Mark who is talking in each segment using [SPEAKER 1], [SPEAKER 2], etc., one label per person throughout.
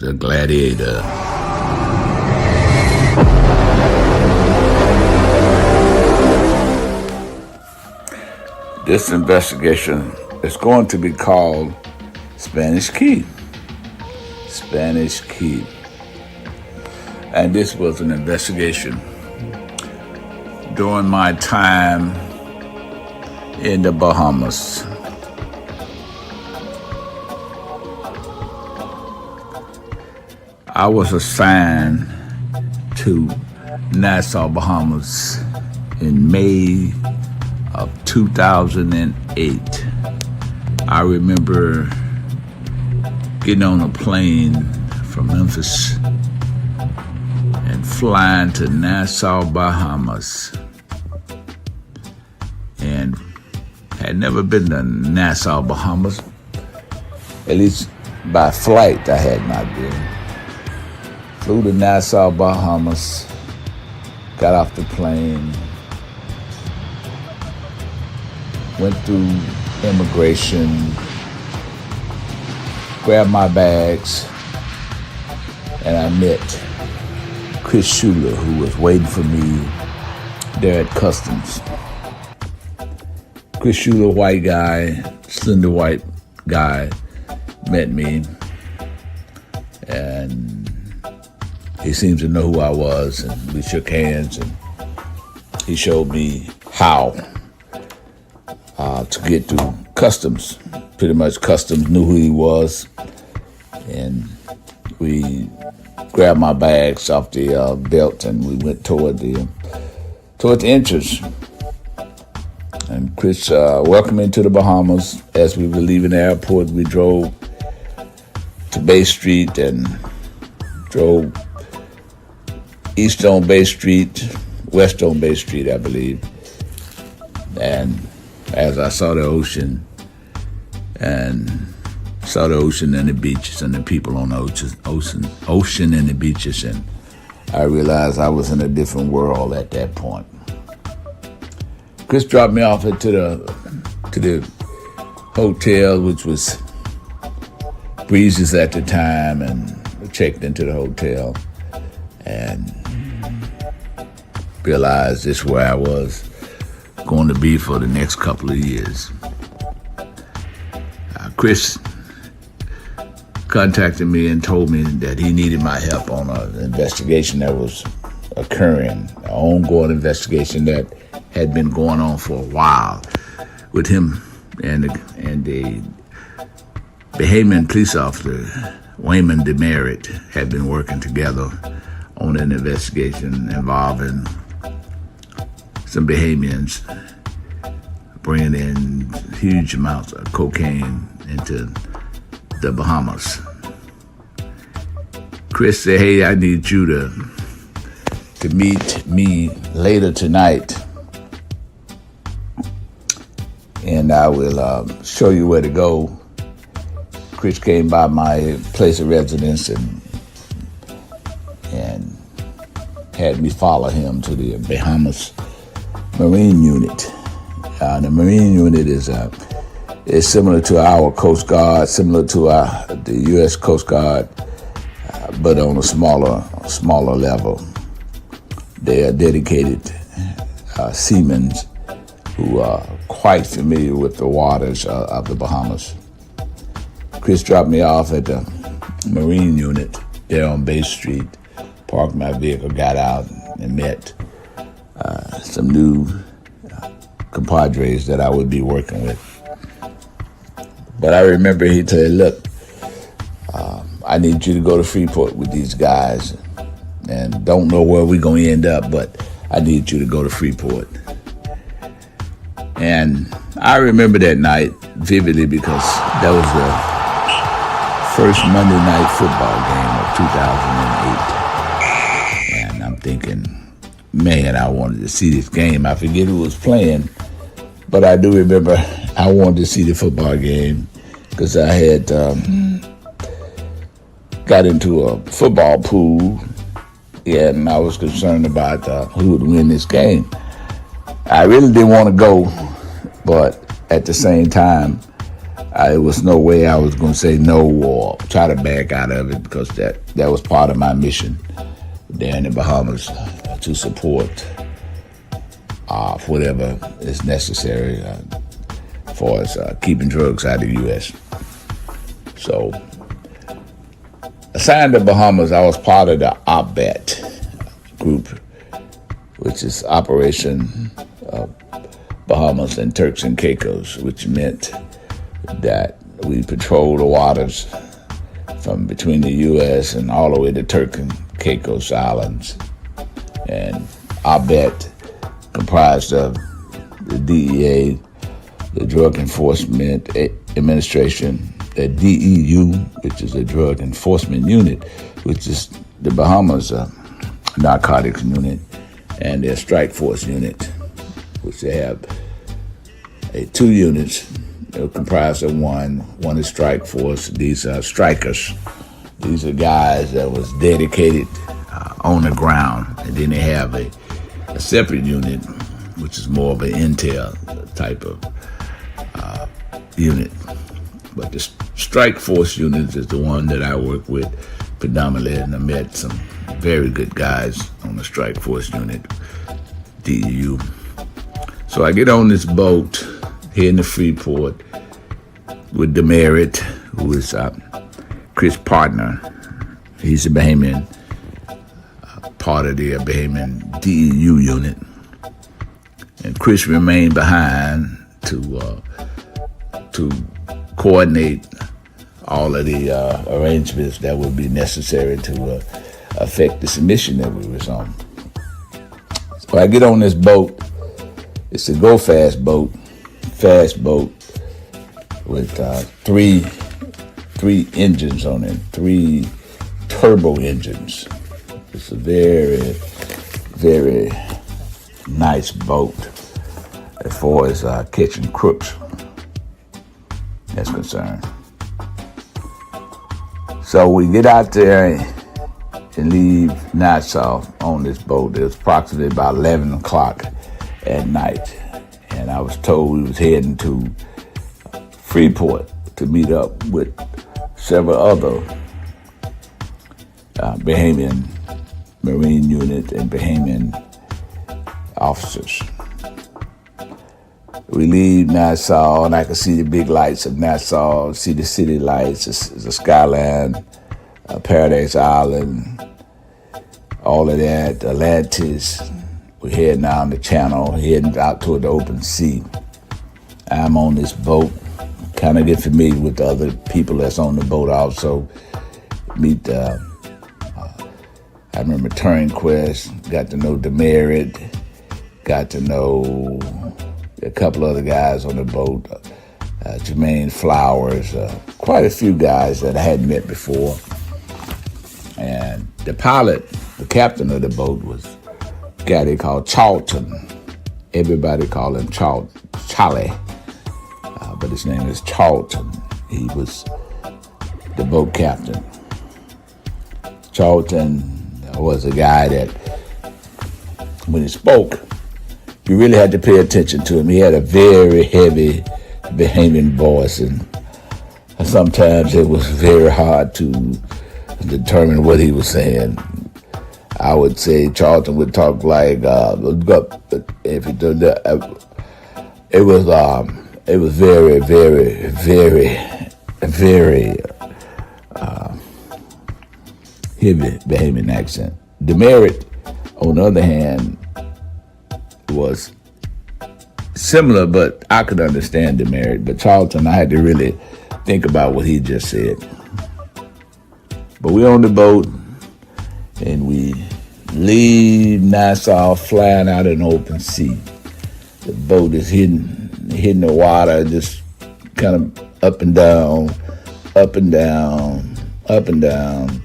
[SPEAKER 1] the GlaDEAtor. This investigation is going to be called Spanish Key. Spanish Key. And this was an investigation during my time in the Bahamas. I was assigned to Nassau, Bahamas in May of 2008. I remember getting on a plane from Memphis and flying to Nassau, Bahamas. And had never been to Nassau, Bahamas. At least by flight I had not been. Flew to Nassau, Bahamas, got off the plane, went through immigration, grabbed my bags, and I met Chris Schuler, who was waiting for me there at customs. Chris Schuler, white guy, slender white guy, met me, and he seemed to know who I was, and we shook hands, and he showed me how to get through customs. Pretty much customs knew who he was, and we grabbed my bags off the belt, and we went toward the entrance. And Chris welcomed me to the Bahamas. As we were leaving the airport, we drove to Bay Street and drove east on Bay Street, west on Bay Street, I believe. And as I saw the ocean and the beaches and the people on the ocean and the beaches, and I realized I was in a different world at that point. Chris dropped me off to the hotel, which was Breezes at the time, and checked into the hotel and realized this is where I was going to be for the next couple of years. Chris contacted me and told me that he needed my help on an investigation that was occurring, an ongoing investigation that had been going on for a while with him and the Bahamian police officer, Wayman Demerit, had been working together on an investigation involving some Bahamians bringing in huge amounts of cocaine into the Bahamas. Chris said, "Hey, I need you to meet me later tonight, and I will show you where to go." Chris came by my place of residence and had me follow him to the Bahamas Marine Unit. The Marine Unit is similar to our Coast Guard, similar to the U.S. Coast Guard, but on a smaller level. They are dedicated seamen who are quite familiar with the waters of the Bahamas. Chris dropped me off at the Marine Unit there on Bay Street, parked my vehicle, got out, and met some new compadres that I would be working with. But I remember he said, "Look, I need you to go to Freeport with these guys, and don't know where we're going to end up, but I need you to go to Freeport." And I remember that night vividly because that was the first Monday night football game of 2008. And I'm thinking, man, I wanted to see this game. I forget who was playing, but I do remember I wanted to see the football game because I had got into a football pool, and I was concerned about who would win this game. I really didn't want to go, but at the same time, It was no way I was going to say no or try to back out of it, because that was part of my mission there in the Bahamas, to support whatever is necessary for us keeping drugs out of the U.S. So, assigned to Bahamas, I was part of the OPBAT group, which is Operation Bahamas and Turks and Caicos, which meant that we patrol the waters from between the U.S. and all the way to Turks and Caicos Islands. And OPBAT comprised of the DEA, the Drug Enforcement Administration, the DEU, which is the Drug Enforcement Unit, which is the Bahamas Narcotics Unit, and their Strike Force Unit, which they have two units. They're comprised of one is Strike Force. These are strikers. These are guys that was dedicated on the ground. And then they have a separate unit, which is more of an intel type of unit. But the Strike Force unit is the one that I work with predominantly, and I met some very good guys on the Strike Force unit, DEU. So I get on this boat here in the Freeport with GlaDEAtor, who is Chris' partner. He's a Bahamian, part of the Bahamian DEU unit. And Chris remained behind to coordinate all of the arrangements that would be necessary to affect this mission that we was on. So I get on this boat. It's a go fast boat with three engines on it, 3 turbo engines. It's a very, very nice boat as far as catching crooks that's concerned. So we get out there and leave Nassau on this boat. It was approximately about 11 o'clock at night. And I was told we was heading to Freeport to meet up with several other Bahamian Marine unit and Bahamian officers. We leave Nassau, and I can see the big lights of Nassau, see the city lights, the skyline, Paradise Island, all of that, Atlantis. We're heading down the channel, heading out toward the open sea. I'm on this boat, kind of get familiar with the other people that's on the boat also. Meet, I remember Turnquest, got to know GlaDEAtor, got to know a couple other guys on the boat, Jermaine Flowers, quite a few guys that I hadn't met before. And the pilot, the captain of the boat, was a guy they called Charlton. Everybody called him Charlie, but his name is Charlton. He was the boat captain. Charlton was a guy that, when he spoke, you really had to pay attention to him. He had a very heavy Bahamian voice, and sometimes it was very hard to determine what he was saying. I would say Charlton would talk like, if he did that, it was very, very, very, very heavy Bahamian accent. GlaDEAtor, on the other hand, was similar, but I could understand GlaDEAtor. But Charlton, I had to really think about what he just said. But we're on the boat, and we leave Nassau flying out in the open sea. The boat is hitting the water, just kind of up and down, up and down, up and down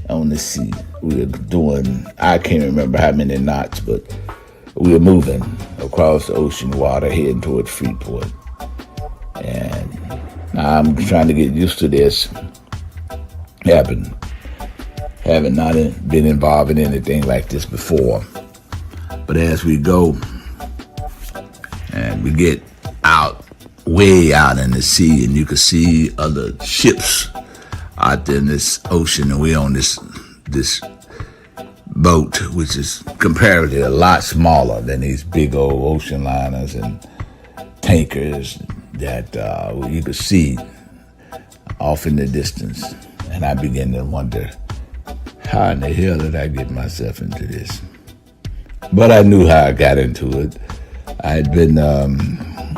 [SPEAKER 1] on the sea. We were doing, I can't remember how many knots, but we were moving across the ocean water heading toward Freeport. And I'm trying to get used to this. Having not been involved in anything like this before. But as we go and we get out way out in the sea, and you could see other ships out there in this ocean, and we're on this boat, which is comparatively a lot smaller than these big old ocean liners and tankers that you could see off in the distance. And I began to wonder, how in the hell did I get myself into this? But I knew how I got into it. I had been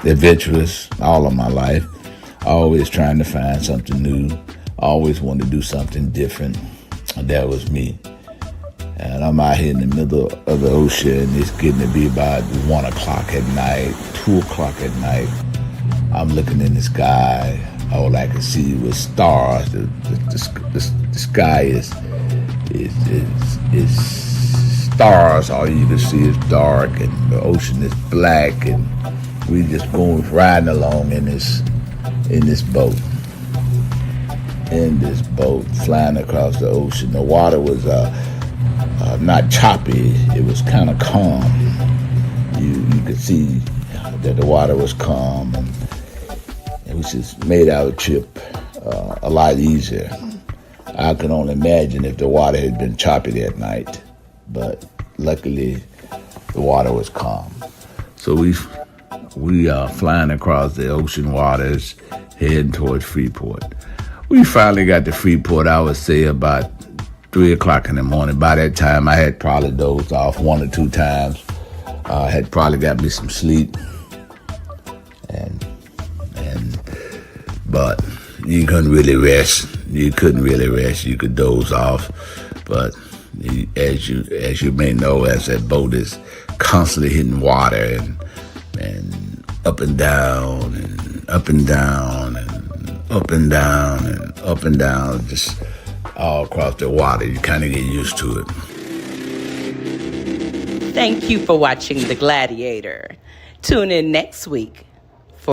[SPEAKER 1] adventurous all of my life, always trying to find something new, always wanted to do something different. And that was me. And I'm out here in the middle of the ocean. It's getting to be about 1 o'clock at night, 2 o'clock at night. I'm looking in the sky. All I could see was stars. The sky is stars. All you can see is dark, and the ocean is black, and we just going riding along in this boat. In this boat, flying across the ocean. The water was not choppy. It was kind of calm. You could see that the water was calm, and which has made our trip a lot easier. I can only imagine if the water had been choppy that night, but luckily the water was calm. So we are flying across the ocean waters, heading towards Freeport. We finally got to Freeport, I would say about 3 o'clock in the morning. By that time, I had probably dozed off 1 or 2 times. Had probably got me some sleep, but you couldn't really rest. You could doze off, but as you may know, as that boat is constantly hitting water and up and down and up and down and up and down and up and down, just all across the water, you kind of get used to it.
[SPEAKER 2] Thank you for watching The GlaDEAtor. Tune in next week